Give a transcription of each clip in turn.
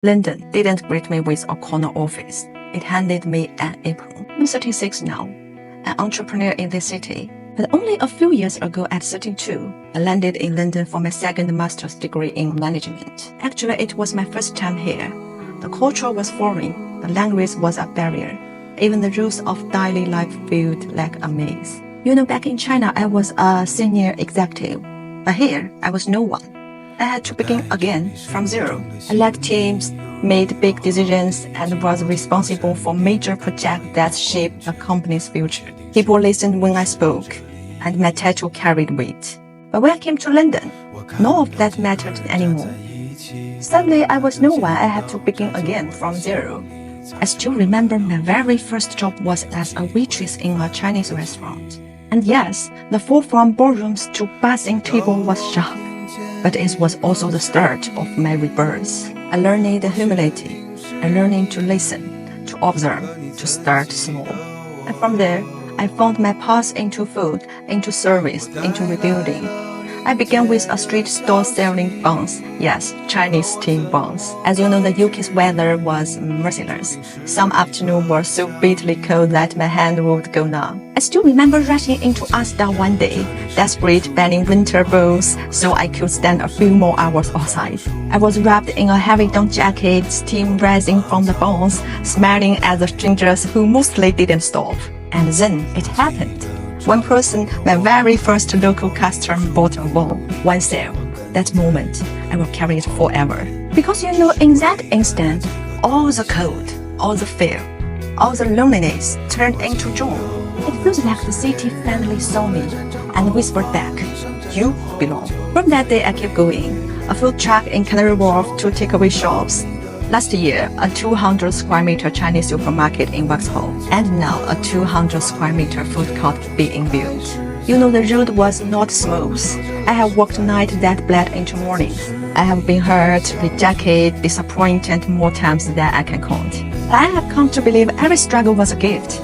London didn't greet me with a corner office. It handed me an apron. I'm 36 now, an entrepreneur in this city. But only a few years ago at 32, I landed in London for my second master's degree in management. Actually, it was my first time here. The culture was foreign. The language was a barrier. Even the rules of daily life felt like a maze. Back in China, I was a senior executive. But here, I was no one. I had to begin again from zero. I led teams, made big decisions, and was responsible for major projects that shaped the company's future. People listened when I spoke, and my title carried weight. But when I came to London, none of that mattered anymore. Suddenly, I was no one. I had to begin again from zero. I still remember my very first job was as a waitress in a Chinese restaurant. And yes, the fall from ballrooms to buzzing table was sharp. But it was also the start of my rebirth. I learned humility. I learned to listen, to observe, to start small. And from there, I found my path into food, into service, into rebuilding. I began with a street store selling buns. Yes, Chinese steamed buns. As you know, the UK's weather was merciless. Some afternoons were so bitterly cold that my hand would go numb. I still remember rushing into Asda one day, desperate banning winter boots so I could stand a few more hours outside. I was wrapped in a heavy down jacket, steam rising from the buns, smiling at the strangers who mostly didn't stop. And then it happened. One person, my very first local customer, bought a bun, one sale. That moment, I will carry it forever. Because in that instant, all the cold, all the fear, all the loneliness turned into joy. It feels like the city finally saw me and whispered back, "You belong." From that day, I kept going. A food truck in Canary Wharf to takeaway shops. Last year, a 200 square meter Chinese supermarket in Vauxhall, and now a 200 square meter food court being built. The road was not smooth. I have walked nights that bled into mornings. I have been hurt, rejected, disappointed more times than I can count. I have come to believe every struggle was a gift.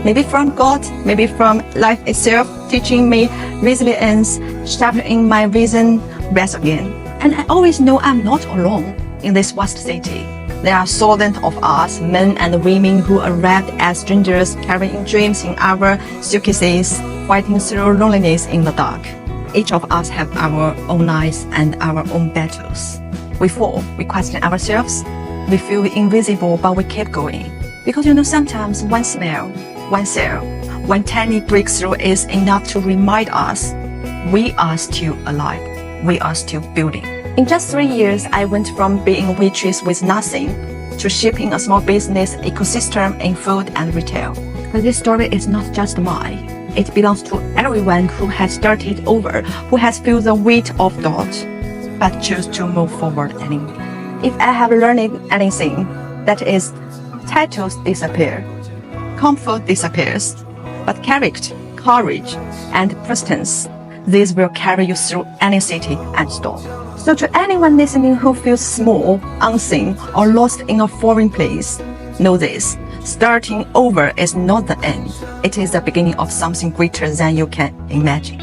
Maybe from God, maybe from life itself, teaching me resilience, sharpening my vision, rise again. And I always know I'm not alone. In this vast city, there are thousands of us, men and women, who arrived as strangers, carrying dreams in our suitcases, fighting through loneliness in the dark. Each of us have our own lives and our own battles. We fall, we question ourselves, we feel invisible, but we keep going. Because sometimes one smile, one sale, one tiny breakthrough is enough to remind us we are still alive, we are still building. In just 3 years, I went from being a waitress with nothing to shaping a small business ecosystem in food and retail. But this story is not just mine. It belongs to everyone who has started over, who has felt the weight of doubt, but chose to move forward anyway. If I have learned anything, that is, titles disappear, comfort disappears, but character, courage, and persistence, these will carry you through any city and storm. So to anyone listening who feels small, unseen, or lost in a foreign place, know this: starting over is not the end. It is the beginning of something greater than you can imagine.